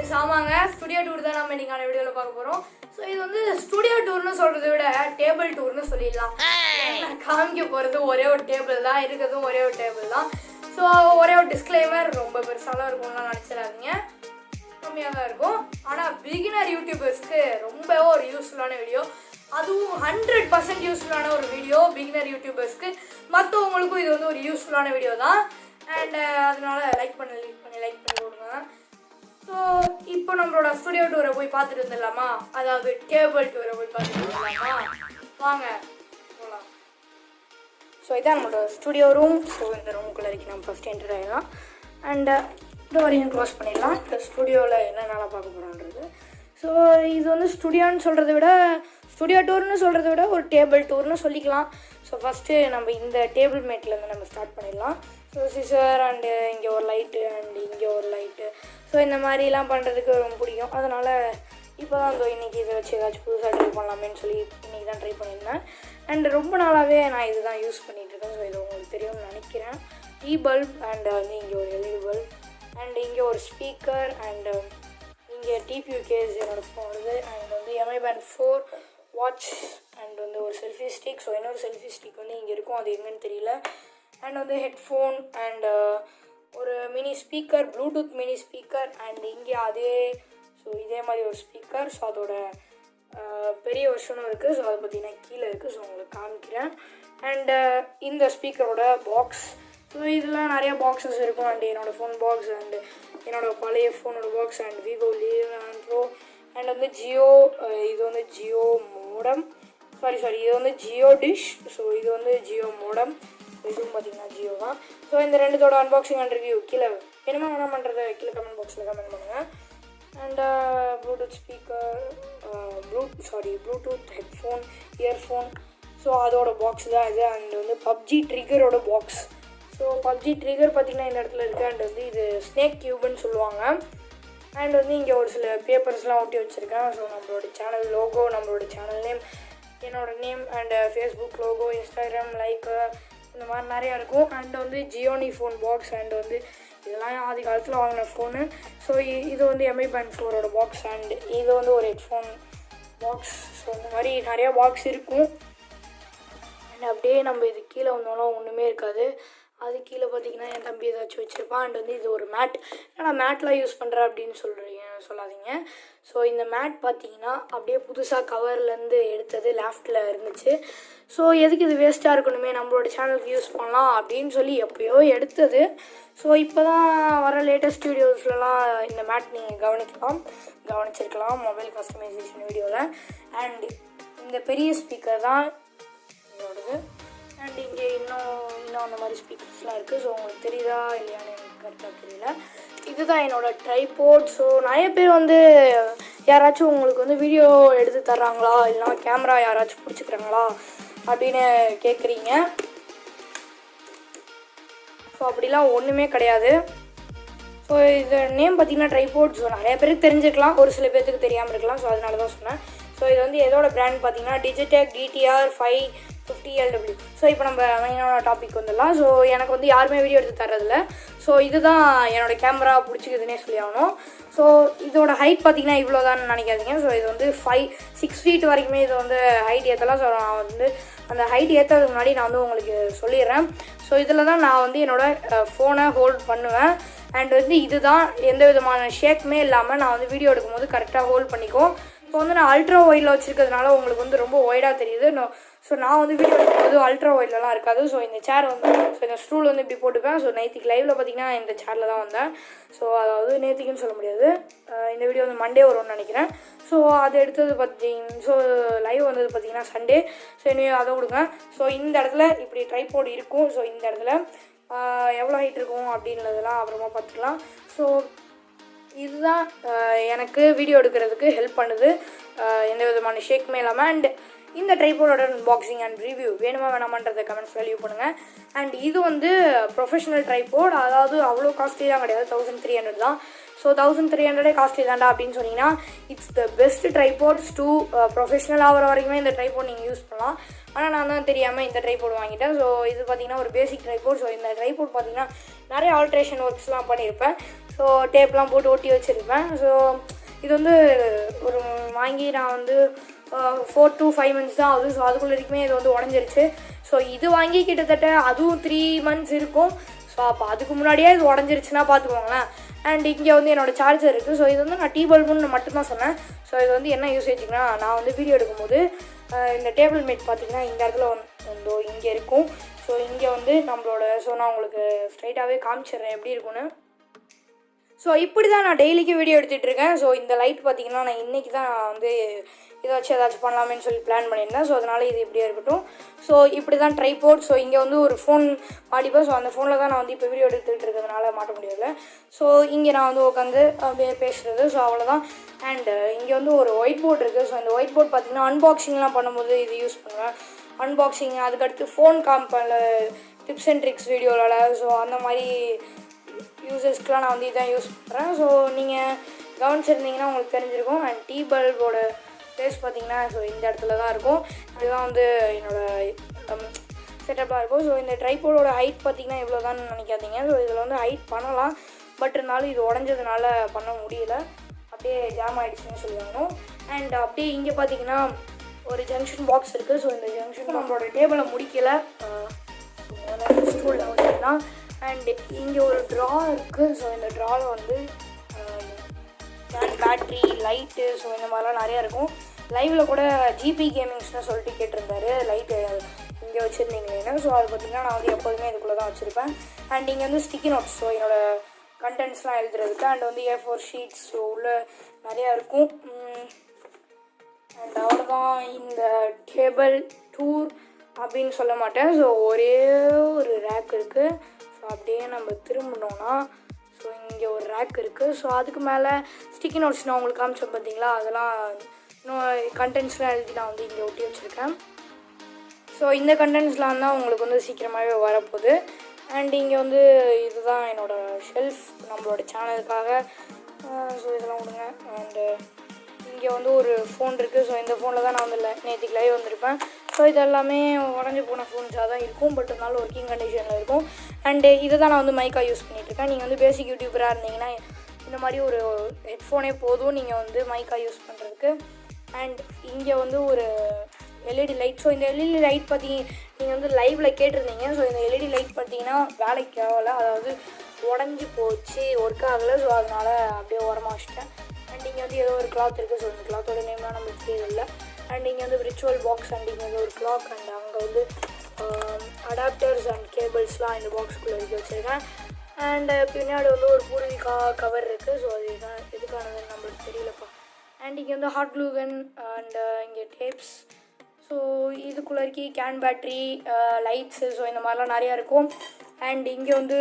S ஆமாங்க studio tour தான் நம்ம இன்னைக்கான வீடியோவில் பார்க்க போகிறோம். ஸோ இது வந்து ஸ்டுடியோ டூர்னு சொல்கிறத விட டேபிள் டூர்னு சொல்லிடலாம். நான் காமிக்க போகிறது ஒரே ஒரு டேபிள் தான், இருக்கிறதும் ஒரே ஒரு டேபிள் தான். ஸோ ஒரே ஒரு டிஸ்க்ளைமர், ரொம்ப பெருசாலாம் இருக்கும்லாம் நினச்சிடாதீங்க, கம்மியாக தான் இருக்கும். ஆனால் பிகினர் யூடியூபர்ஸ்க்கு ரொம்ப ஒரு யூஸ்ஃபுல்லான வீடியோ, அதுவும் 100% யூஸ்ஃபுல்லான ஒரு வீடியோ பிகினர் யூடியூபர்ஸ்க்கு. மற்றவங்களுக்கும் இது வந்து ஒரு யூஸ்ஃபுல்லான வீடியோ தான். அண்ட் அதனால லைக் பண்ணி கொடுங்க. ஸோ இப்போ நம்மளோட ஸ்டுடியோ டூரை போய் பார்த்துட்டு வந்துடலாமா, அதாவது டேபிள் டூரை போய் பார்த்துட்டு வந்துடலாமா, வாங்க போகலாம். ஸோ இதான் நம்மளோட ஸ்டுடியோ ரூம். ஸோ இந்த ரூமுக்குள்ளே இருக்கு, நம்ம ஃபஸ்ட் என்டர் ஆகிடலாம். அண்ட் இந்த வரையும் க்ளோஸ் பண்ணிடலாம். இந்த ஸ்டுடியோவில் என்னென்னலாம் பார்க்க போகிறோன்றது. ஸோ இது வந்து ஸ்டுடியோன்னு சொல்கிறத விட, ஸ்டுடியோ டூர்னு சொல்கிறத விட ஒரு டேபிள் டூர்னு சொல்லிக்கலாம். ஸோ ஃபஸ்ட்டு நம்ம இந்த டேபிள் மேட்லேருந்து நம்ம ஸ்டார்ட் பண்ணிடலாம். ஸோ சிசர் அண்டு இங்கே ஒரு லைட்டு அண்டு இங்கே ஒரு லைட்டு, ஸோ இந்த மாதிரிலாம் பண்ணுறதுக்கு ரொம்ப பிடிக்கும். அதனால் இப்போ தான் இன்றைக்கி இதை வச்சு ஏதாச்சும் புதுசாக ட்ரை பண்ணலாமேன்னு சொல்லி இன்றைக்கி தான் ட்ரை பண்ணியிருந்தேன். அண்டு ரொம்ப நாளாகவே நான் இது தான் யூஸ் பண்ணிகிட்ருக்கேன். ஸோ இது உங்களுக்கு தெரியும்னு நினைக்கிறேன். பல்ப் அண்டு வந்து இங்கே ஒரு எல்இடி பல்ப் அண்டு இங்கே ஒரு ஸ்பீக்கர் அண்டு இங்கே டிபியூ கேஸ் என்னோடய ஃபோன் வருது. அண்ட் வந்து எம்ஐ பேண்ட் 4 வாட்ச் அண்ட் வந்து ஒரு செல்ஃபி ஸ்டிக். ஸோ இன்னொரு செல்ஃபி ஸ்டிக் வந்து இங்கே இருக்கும், அது எங்கன்னு தெரியல. அண்ட் வந்து ஹெட்ஃபோன் அண்ட் ஒரு mini speaker, Bluetooth mini speaker and இங்கே இதே மாதிரி ஒரு ஸ்பீக்கர். ஸோ அதோட பெரிய வருஷனும் இருக்குது. ஸோ அதை பார்த்தீங்கன்னா கீழே இருக்குது. ஸோ உங்களுக்கு காமிக்கிறேன். அண்டு இந்த ஸ்பீக்கரோட பாக்ஸ். ஸோ இதில் நிறைய பாக்ஸஸ் இருக்கும். அண்ட் என்னோடய ஃபோன் பாக்ஸ் அண்டு என்னோடய பழைய ஃபோனோட box and Vivo leave bro and வந்து ஜியோ, இது வந்து ஜியோ மோடம், சாரி இது வந்து ஜியோ டிஷ். ஸோ இது வந்து ஜியோ மோடம், இதுவும் பார்த்தீங்கன்னா ஜியோ தான். ஸோ இந்த ரெண்டுத்தோட அன்பாக்சிங் அண்ட் ரிவ்யூ கீழே என்னமா வேணால் பண்ணுறது கீழே கமெண்ட் பாக்ஸில் கமெண்ட் பண்ணுங்கள். And Bluetooth speaker, Bluetooth headphone, earphone. So அதோட பாக்ஸ் தான் இது. அண்ட் வந்து பப்ஜி ட்ரிகரோட பாக்ஸ். ஸோ பப்ஜி ட்ரிகர் பார்த்திங்கன்னா இந்த இடத்துல இருக்குது. அண்ட் வந்து இது ஸ்னேக் கியூப்னு சொல்லுவாங்க. அண்ட் வந்து இங்கே ஒரு சில பேப்பர்ஸ்லாம் ஒட்டி வச்சுருக்கேன். ஸோ நம்மளோட சேனல் லோகோ, நம்மளோட சேனல் நேம், என்னோடய name and Facebook logo, Instagram லைக்கு, இந்த மாதிரி நிறையா இருக்கும். அண்ட் வந்து ஜியோனி ஃபோன் பாக்ஸ் அண்ட் வந்து இதெல்லாம் ஆதி காலத்தில் வாங்கின ஃபோனு. ஸோ இது வந்து எம்ஐ பேண்ட் 4ஓட பாக்ஸ் அண்ட் இது வந்து ஒரு ஹெட்ஃபோன் பாக்ஸ். ஸோ இந்த மாதிரி நிறையா பாக்ஸ் இருக்கும். அண்ட் அப்படியே நம்ம இது கீழே வந்தோம்னா ஒன்றுமே இருக்காது. அது கீழே பார்த்தீங்கன்னா என் தம்பி ஏதாச்சும் வச்சுருப்பான். அண்ட் வந்து இது ஒரு மேட். ஏன்னா மேட்லாம் யூஸ் பண்ணுறேன் அப்படின்னு சொல்லாதீங்க. ஸோ இந்த மேட் பார்த்தீங்கன்னா அப்படியே புதுசாக கவர்லேருந்து எடுத்தது, லேஃப்டில் இருந்துச்சு. ஸோ எதுக்கு இது வேஸ்ட்டாக இருக்கணுமே, நம்மளோட சேனலுக்கு யூஸ் பண்ணலாம் அப்படின்னு சொல்லி எப்போயோ எடுத்தது. ஸோ இப்போ தான் வர லேட்டஸ்ட் வீடியோஸ்லாம் இந்த மேட் நீங்கள் கவனிச்சிருக்கலாம் மொபைல் கஸ்டமைசேஷன் வீடியோவில். அண்ட் இந்த பெரிய ஸ்பீக்கர் தான் இதோடது. அண்ட் இங்கே இன்னும் அந்த மாதிரி ஸ்பீக்கர்ஸ்லாம் இருக்குது. ஸோ உங்களுக்கு தெரியுதா இல்லையான்னு எனக்கு கரெக்டாக தெரியல. இதுதான் என்னோடய ட்ரைபோர்ட். ஸோ நிறைய பேர் வந்து யாராச்சும் உங்களுக்கு வந்து வீடியோ எடுத்து தர்றாங்களா, இல்லைனா கேமரா யாராச்சும் பிடிச்சிக்கிறாங்களா அப்படின்னு கேட்குறீங்க. ஸோ அப்படிலாம் ஒன்றுமே கிடையாது. ஸோ இது நேம் பார்த்திங்கன்னா ட்ரைபோர்ட். ஸோ நிறைய பேருக்கு தெரிஞ்சுக்கலாம், ஒரு சில பேர்த்துக்கு தெரியாமல் இருக்கலாம். ஸோ அதனால தான் சொன்னேன். ஸோ இது வந்து எதோட பிராண்ட் பார்த்தீங்கன்னா டிஜிடெக் DTR 550LW. ஸோ இப்போ நம்ம மெயினான டாபிக் வந்துடலாம். ஸோ எனக்கு வந்து யாருமே வீடியோ எடுத்து தரதில்ல. ஸோ இதுதான் என்னோடய கேமரா பிடிச்சிக்குதுன்னே சொல்லி ஆகணும். ஸோ இதோட ஹைட் பார்த்திங்கன்னா இவ்வளோ தான் நினைக்காதீங்க. ஸோ இது வந்து 6 feet வரைக்குமே இது வந்து ஹைட் ஏற்றலாம். ஸோ நான் வந்து அந்த ஹைட் ஏற்றுறதுக்கு முன்னாடி நான் வந்து உங்களுக்கு சொல்லிடுறேன். ஸோ இதில் தான் நான் வந்து என்னோடய ஃபோனை ஹோல்ட் பண்ணுவேன். அண்ட் வந்து இதுதான் எந்த விதமான ஷேக்குமே இல்லாமல் நான் வந்து வீடியோ எடுக்கும்போது கரெக்டாக ஹோல்ட் பண்ணிக்கும். இப்போ வந்து நான் அல்ட்ரா ஒயிடில் வச்சுருக்கிறதுனால உங்களுக்கு வந்து ரொம்ப ஒய்டாக தெரியுது. ஸோ நான் வந்து வீடியோ எடுக்கும்போது அல்ட்ரா ஒயிட்லலாம் இருக்காது. ஸோ இந்த சேர் வந்து இந்த ஸ்டூல் வந்து இப்படி போட்டுப்பேன். ஸோ நேற்றுக்கு லைவில் பார்த்திங்கன்னா இந்த சேரில் தான் வந்தேன். ஸோ அதாவது நேற்றுக்குன்னு சொல்ல முடியாது, இந்த வீடியோ வந்து மண்டே வரும்னு நினைக்கிறேன். ஸோ அது எடுத்தது ஸோ லைவ் வந்தது பார்த்திங்கன்னா சண்டே. ஸோ இன்னும் அதை கொடுங்க. ஸோ இந்த இடத்துல இப்படி ட்ரைபோர்ட் இருக்கும். ஸோ இந்த இடத்துல எவ்வளோ ஹைட் இருக்கும் அப்படின்றதெல்லாம் அப்புறமா பார்த்துக்கலாம். ஸோ இதுதான் எனக்கு வீடியோ எடுக்கிறதுக்கு ஹெல்ப் பண்ணுது, எந்த விதமான ஷேக்குமே இல்லாமல். அண்ட் இந்த ட்ரைபோர்டோட அன்பாக்சிங் அண்ட் ரிவ்யூ வேணுமா வேணாமான்றதை கமெண்ட்ஸில் லீவ் பண்ணுங்கள். அண்ட் இது வந்து ப்ரொஃபஷனல் ட்ரைபோர்ட், அதாவது அவ்வளோ காஸ்ட்லி தான் கிடையாது, 1300 தான். ஸோ 1300 காஸ்ட்லி தாண்டா அப்படின்னு சொன்னீங்கன்னா it's the best tripods to professional ஆகிற வரைக்குமே இந்த ட்ரைபோர்ட் நீங்கள் யூஸ் பண்ணலாம். ஆனால் நான் தான் தெரியாமல் இந்த ட்ரைபோர்ட் வாங்கிட்டேன். ஸோ இது பார்த்திங்கன்னா ஒரு பேசிக் ட்ரைபோர்ட். ஸோ இந்த ட்ரைபோர்ட் பார்த்திங்கன்னா நிறைய ஆல்ட்ரேஷன் ஒர்க்ஸ்லாம் பண்ணியிருப்பேன். ஸோ ஸோ டேப்லாம் போட்டு ஒட்டி வச்சுருப்பேன். ஸோ இது வந்து ஒரு வாங்கி நான் வந்து 4 to 5 months தான் ஆகுது. ஸோ அதுக்குள்ள வரைக்குமே இது வந்து உடஞ்சிருச்சு. ஸோ இது வாங்கி கிட்டத்தட்ட அதுவும் 3 months இருக்கும். ஸோ அப்போ அதுக்கு முன்னாடியே இது உடஞ்சிருச்சுன்னா பார்த்துக்கோங்களேன். அண்ட் இங்கே வந்து என்னோடய சார்ஜர் இருக்குது. ஸோ இது வந்து நான் டீ பல்புன்னு மட்டும்தான் சொன்னேன். ஸோ இது வந்து என்ன யூசேஜுக்குன்னா, நான் வந்து வீடியோ எடுக்கும்போது இந்த டேபிள் மேட் பார்த்திங்கன்னா இந்த இடத்துல வந்து இங்கே இருக்கும். ஸோ இங்கே வந்து நம்மளோட நான் உங்களுக்கு ஸ்ட்ரைட்டாகவே காமிச்சிடுறேன் எப்படி இருக்குன்னு. ஸோ இப்படி தான் நான் டெய்லிக்கும் வீடியோ எடுத்துகிட்டு இருக்கேன். ஸோ இந்த லைட் பார்த்திங்கன்னா நான் இன்றைக்கி தான் வந்து ஏதாச்சும் பண்ணலாமேன்னு சொல்லி பிளான் பண்ணியிருந்தேன். ஸோ அதனால் இது இப்படியே இருக்கட்டும். ஸோ இப்படி தான் ட்ரைபோர்ட். ஸோ இங்கே வந்து ஒரு ஃபோன் மாட்டிப்பேன். ஸோ அந்த ஃபோனில் தான் நான் வந்து இப்போ வீடியோ எடுத்துகிட்டு இருக்கிறதுனால மாட்ட முடியல. ஸோ இங்கே நான் வந்து உட்காந்து அப்படியே பேசுகிறது. ஸோ அவ்வளோதான். அண்டு இங்கே வந்து ஒரு ஒயிட் போர்ட் இருக்குது. ஸோ இந்த ஒயிட் போர்ட் பார்த்திங்கன்னா அன்பாக்சிங்லாம் பண்ணும்போது இது யூஸ் பண்ணுவேன். அன்பாக்சிங், அதுக்கடுத்து ஃபோன் காம்பனில் டிப்ஸ் அண்ட் ட்ரிக்ஸ் வீடியோவில். ஸோ அந்த மாதிரி யூசர்ஸ்க்கெலாம் நான் வந்து இதான் யூஸ் பண்ணுறேன். ஸோ நீங்கள் கவனிச்சிருந்தீங்கன்னா உங்களுக்கு தெரிஞ்சிருக்கும். அண்ட் டீ பல்போட ப்ளேஸ் பார்த்திங்கன்னா ஸோ இந்த இடத்துல தான் இருக்கும். இதுதான் வந்து என்னோடய செட்டப்பாக இருக்கும். ஸோ இந்த ட்ரைபோர்டோட ஹைட் பார்த்திங்கன்னா இவ்வளோ தான் நினைக்காதீங்க. ஸோ இதில் வந்து ஹைட் பண்ணலாம். பட் இருந்தாலும் இது உடஞ்சதுனால பண்ண முடியல. அப்படியே ஜாம் ஆகிடுச்சுன்னு சொல்லுவாங்க. அண்ட் அப்படியே இங்கே பார்த்திங்கன்னா ஒரு ஜங்ஷன் பாக்ஸ் இருக்குது. ஸோ இந்த ஜங்ஷன் நம்மளோட டேபிளை முடிக்கலை. ஸ்டூலில் வச்சுன்னா அண்ட் இங்கே ஒரு ட்ரா இருக்குது. ஸோ இந்த ட்ராவில் வந்து பேட்ரி, லைட்டு, ஸோ இந்த மாதிரிலாம் நிறையா இருக்கும். லைவில் கூட ஜிபி கேமிங்ஸ்னு சொல்லிட்டு கேட்டிருந்தாரு லைட்டு இங்கே வச்சுருந்தீங்களேன்னு. ஸோ அது பார்த்திங்கன்னா நான் வந்து எப்போதுமே இதுக்குள்ளே தான் வச்சுருப்பேன். அண்ட் இங்கே வந்து ஸ்டிக்கி நோட்ஸ், ஸோ என்னோடய கண்டென்ட்ஸ்லாம் எழுதுறதுக்கு. அண்ட் வந்து A4 ஷீட்ஸ், ஸோ உள்ளே நிறையா இருக்கும். அண்ட் அவ்வளோதான். இந்த டேபிள் டூர் அப்படின்னு சொல்ல மாட்டேன். ஸோ ஒரே ஒரு ரேக் இருக்குது. ஸோ அப்படியே நம்ம திரும்பினோன்னா ஸோ இங்கே ஒரு ரேக் இருக்குது. ஸோ அதுக்கு மேலே ஸ்டிக்கி நோட்ஸ் நான் உங்களுக்கு காமிச்சேன் பார்த்தீங்களா, அதெல்லாம் இன்னும் கண்டென்ட்ஸ்லாம் எழுதி நான் வந்து இங்கே ஒட்டி வச்சுருக்கேன். ஸோ இந்த கண்டென்ட்ஸ்லாம் தான் உங்களுக்கு வந்து சீக்கிரமாகவே வரப்போகுது. அண்ட் இங்கே வந்து இதுதான் என்னோடய ஷெல்ஃப் நம்மளோட சேனலுக்காக. ஸோ இதெல்லாம் விடுங்க. அண்டு இங்கே வந்து ஒரு ஃபோன் இருக்குது. ஸோ இந்த ஃபோனில் தான் நான் வந்து நேற்றுக்கு லைவ் வந்திருப்பேன். ஸோ இது எல்லாமே உடஞ்சி போன ஃபோன்ஸாக தான் இருக்கும். பட் இருந்தாலும் ஒர்க்கிங் கண்டிஷனில் இருக்கும். அண்டு இதை தான் நான் வந்து மைக்காக யூஸ் பண்ணிகிட்ருக்கேன். நீங்கள் வந்து பேசிக் யூடியூபராக இருந்தீங்கன்னா இந்த மாதிரி ஒரு ஹெட்ஃபோனே போதும் நீங்கள் வந்து மைக்காக யூஸ் பண்ணுறதுக்கு. அண்ட் இங்கே வந்து ஒரு எல்இடி லைட். ஸோ இந்த எல்இடி லைட் நீங்கள் வந்து லைவில் கேட்டிருந்தீங்க. ஸோ இந்த எல்இடி லைட் பார்த்தீங்கன்னா வேலைக்கு ஆகலை, அதாவது உடஞ்சி போச்சு, ஒர்க் ஆகலை. ஸோ அதனால் அப்படியே ஓரமாக வச்சுட்டேன். அண்ட் இங்கே வந்து ஏதோ ஒரு கிளாத் இருக்குது. ஸோ இந்த கிளாத்தோட நேம்லாம் நம்மளுக்கு தெரியல. அண்ட் இங்கே வந்து விர்ச்சுவல் பாக்ஸ். அண்ட் இங்கே வந்து ஒரு கிளாக். அண்ட் அங்கே வந்து அடாப்டர்ஸ் அண்ட் கேபிள்ஸ்லாம் இந்த பாக்ஸுக்குள்ளே வச்சுருக்கேன். அண்ட் பின்னாடி வந்து ஒரு பூர்விகா கவர் இருக்குது. ஸோ அது இதுதான் எதுக்கானதுன்னு நம்மளுக்கு தெரியலப்பா. அண்ட் இங்கே வந்து ஹாட் க்ளூ கன் அண்டு இங்கே டேப்ஸ். ஸோ இதுக்குள்ளே இருக்கி கேன் பேட்ரி, லைட்ஸு, ஸோ இந்த மாதிரிலாம் நிறையா இருக்கும். அண்ட் இங்கே வந்து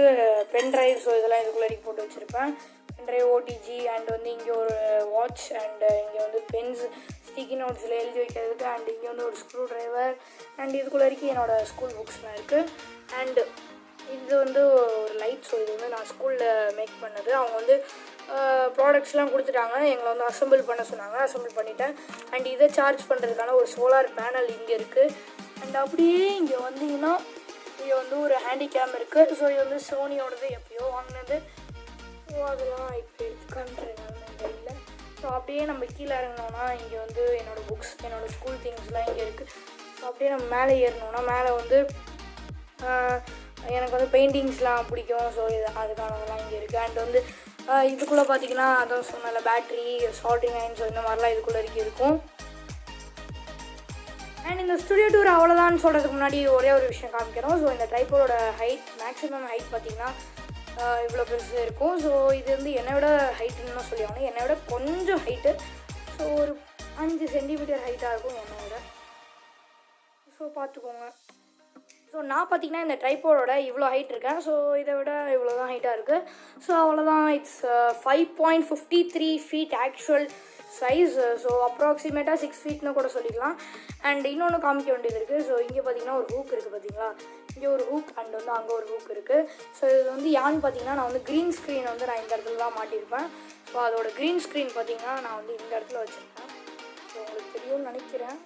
பென் ட்ரைவ். ஸோ இதெல்லாம் இதுக்குள்ளே இருக்கி போட்டு வச்சுருப்பேன். Pen drive, OTG. அண்ட் வந்து இங்கே ஒரு வாட்ச். அண்டு இங்கே வந்து பென்ஸ், ஸ்டிக்கி நோட்ஸில் எழுதி வைக்கிறதுக்கு. அண்ட் இங்கே வந்து ஒரு ஸ்க்ரூ ட்ரைவர். அண்ட் இதுக்குள்ளே இருக்கி என்னோடய ஸ்கூல் புக்ஸ்லாம் இருக்குது. அண்டு இது வந்து ஒரு லைட். ஸோ இது வந்து நான் ஸ்கூலில் மேக் பண்ணது. அவங்க வந்து ப்ராடக்ட்ஸ்லாம் கொடுத்துட்டாங்க, எங்களை வந்து அசம்பிள் பண்ண சொன்னாங்க. அசம்பிள் பண்ணிட்டேன். அண்ட் இதை சார்ஜ் பண்ணுறதுக்கான ஒரு சோலார் பேனல் இங்கே இருக்குது. அண்ட் அப்படியே இங்கே வந்தீங்கன்னா இங்கே வந்து ஒரு ஹேண்டிகேம் இருக்குது. ஸோ இது வந்து சோனியோடது, எப்பயோ வாங்கினது. ஸோ அதெல்லாம் இப்போ எடுத்துக்கான்றேன் இல்லை. ஸோ அப்படியே நம்ம கீழே இறங்கினோன்னா இங்கே வந்து என்னோடய புக்ஸ், என்னோடய ஸ்கூல் திங்ஸ்லாம் இங்கே இருக்குது. ஸோ அப்படியே நம்ம மேலே ஏறினோன்னா மேலே வந்து எனக்கு வந்து பெயிண்டிங்ஸ்லாம் பிடிக்கும். ஸோ இது அதுக்கானதெல்லாம் இங்கே இருக்குது. அண்ட் வந்து இதுக்குள்ளே பார்த்திங்கன்னா அதான் சொன்னால பேட்ரி, சால்டிங் அயன், ஸோ இந்த மாதிரிலாம் இதுக்குள்ளே இருக்கும். அண்ட் இந்த ஸ்டுடியோ டூர் அவ்வளோதான் சொல்கிறதுக்கு முன்னாடி ஒரே ஒரு விஷயம் காமிக்கிறோம். ஸோ இந்த ட்ரைபோட ஹைட், மேக்ஸிமம் ஹைட் பார்த்திங்கன்னா இவ்வளோ பெருசு இருக்கும். ஸோ இது வந்து என்னை விட ஹைட்டுன்னு தான் சொல்லுவாங்க, என்னை விட கொஞ்சம் ஹைட்டு. ஸோ ஒரு 5 சென்டிமீட்டர் ஹைட்டாக இருக்கும் என்னை விட. ஸோ பார்த்துக்கோங்க. ஸோ நான் பார்த்திங்கன்னா இந்த ட்ரைபோடோட இவ்வளோ ஹைட் இருக்கேன். ஸோ இதை விட இவ்வளோ தான் ஹைட்டாக இருக்குது. ஸோ அவ்வளோதான். It's 5.53 feet actual size. So அப்ராக்சிமேட்டாக 6 feetனு கூட சொல்லிக்கலாம். அண்ட் இன்னொன்று காமிக்க வேண்டியது இருக்குது. ஸோ இங்கே பார்த்திங்கன்னா ஒரு ஹூக் இருக்குது பார்த்தீங்களா, இங்கே ஒரு ஹூக் அண்ட் வந்து அங்கே ஒரு ஹூக் இருக்குது. ஸோ இது வந்து யான்னு பார்த்தீங்கன்னா நான் வந்து க்ரீன் ஸ்க்ரீன் வந்து நான் இந்த இடத்துல தான் மாட்டியிருப்பேன். ஸோ அதோட க்ரீன் ஸ்க்ரீன் பார்த்திங்கன்னா நான் வந்து இந்த இடத்துல வச்சுருக்கேன். ஸோ உங்களுக்கு தெரியும்னு நினைக்கிறேன்.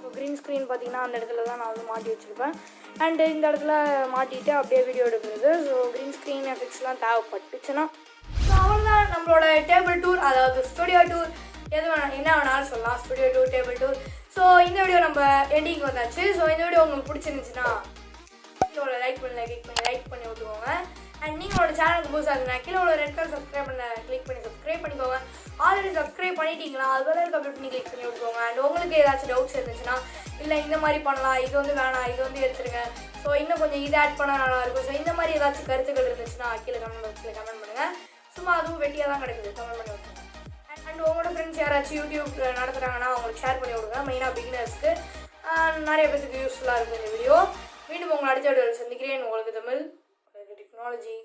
ஸோ க்ரீன் ஸ்க்ரீன் பார்த்தீங்கன்னா அந்த இடத்துல தான் நான் வந்து மாட்டி வச்சுருப்பேன். அண்டு இந்த இடத்துல மாட்டிட்டு அப்படியே வீடியோ எடுக்கிறது. ஸோ க்ரீன் ஸ்க்ரீன் எஃபெக்ட்ஸ்லாம் தேவைப்பட்டுச்சுன்னா ஸோ அவ்வளோதான் நம்மளோட டேபிள் டூர், அதாவது ஸ்டுடியோ டூர், எது என்ன வேணாலும் சொல்லலாம், studio tour, table tour. So இந்த வீடியோ நம்ம எண்டிங் வந்தாச்சு. ஸோ இந்த வீடியோ உங்களுக்கு பிடிச்சிருந்துச்சுன்னா கீழே லைக் பண்ணி விட்டுக்கோங்க. அண்ட் நீங்களோட சேனலுக்கு புதுசாக இருக்குன்னா கீழே உள்ள ரெட் கலர் சப்ஸ்கிரைப் பண்ண கிளிக் பண்ணி சப்ஸ்கிரைப் பண்ணிக்கோங்க. ஆல்ரெடி சப்ஸ்கிரைப் பண்ணிட்டீங்களா அது வேலை கம்ப்ளீட் பண்ணி கிளிக் பண்ணி விட்டுக்கோங்க. அண்ட் உங்களுக்கு ஏதாச்சும் டவுட்ஸ் இருந்துச்சுன்னா இல்லை இந்த மாதிரி பண்ணலாம், இது வந்து வேணாம், இது வந்து எடுத்துருங்க, ஸோ இன்னும் கொஞ்சம் இது ஆட் பண்ணால் நல்லாயிருக்கும், ஸோ இந்த மாதிரி ஏதாச்சும் கருத்துக்கள் இருந்துச்சுன்னா கீழே கமெண்ட் பாக்ஸில் கமெண்ட் பண்ணுங்கள். சும்மா அதுவும் வெட்டியாக தான் கிடைக்குது, கமெண்ட் பண்ணி விட்டுருங்க. அண்ட் உங்களோட ஃப்ரெண்ட்ஸ் யாராச்சும் யூடியூப் நடத்துகிறாங்கன்னா அவங்களுக்கு ஷேர் பண்ணி விடுங்க. மெயினாக பிகினர்ஸ்க்கு நிறைய பேருக்கு யூஸ்ஃபுல்லாக இருக்குது இந்த வீடியோ. மீண்டும் உங்களை அடுத்த வீடியோவில் சந்திக்கிறேன். உங்களுக்கு தமிழ், உங்களுக்கு டெக்னாலஜி.